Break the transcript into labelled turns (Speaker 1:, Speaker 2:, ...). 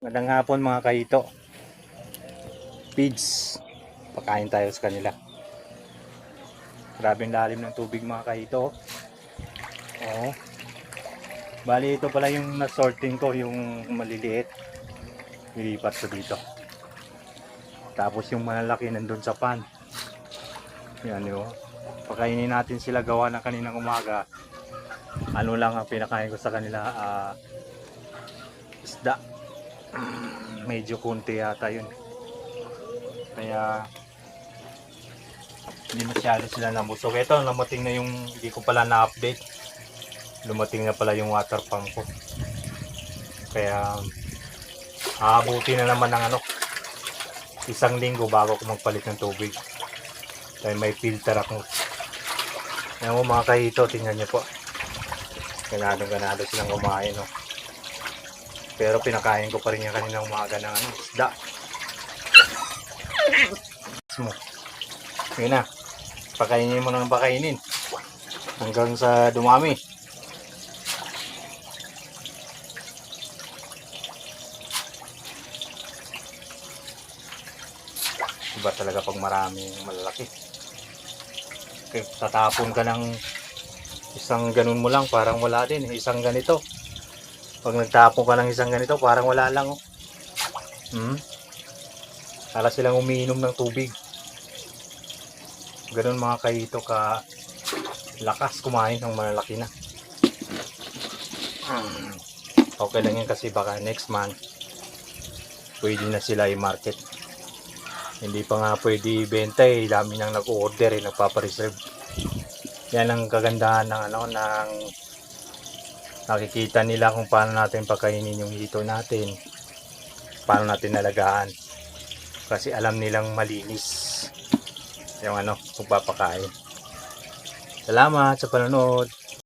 Speaker 1: Magandang hapon mga kaito. Pigs. Pakain tayo sa kanila. Grabe ang lalim ng tubig mga kaito. Oo. Bali ito pala yung nasorting ko, yung maliliit. Nilipat ko dito. Tapos yung malalaki nandun sa pan. Yan yun. Pakainin natin sila gawa ng kaninang umaga. Ano lang ang pinakain ko sa kanila? Isda. Medyo kunti yata yun. Kaya hindi masyado sila nabusog. Ito, lumating na yung hindi ko pala na-update. Lumating na pala yung water pump ko. Kaya aabuti na naman ng 1 linggo bago ko magpalit ng tubig. Kaya may filter ako. Ayan mo mga kahito, tingnan nyo po. Ganado silang kumain. No? Pero pinakain ko pa rin yung kaninang umaga ng isda. Yun na. Pakainin mo ng pakainin. Hanggang sa dumami. Iba talaga pag maraming malalaki. Okay, tatapon ka ng isang ganun mo lang, parang wala din. Isang ganito. Pag nagtapon ka ng isang ganito, parang wala lang. Para silang umiinom ng tubig. Ganun mga kaito ka lakas kumain ng malalaki na. Okay lang yan kasi baka next month pwede na sila i-market. Hindi pa nga pwede ibenta eh. Dami nang nag-order eh, nagpapareserve. Yan ang kagandahan ng ng nakikita nila kung paano natin pakainin yung hito natin. Paano natin nalagaan. Kasi alam nilang malinis yung pagpapakain. Salamat sa panonood.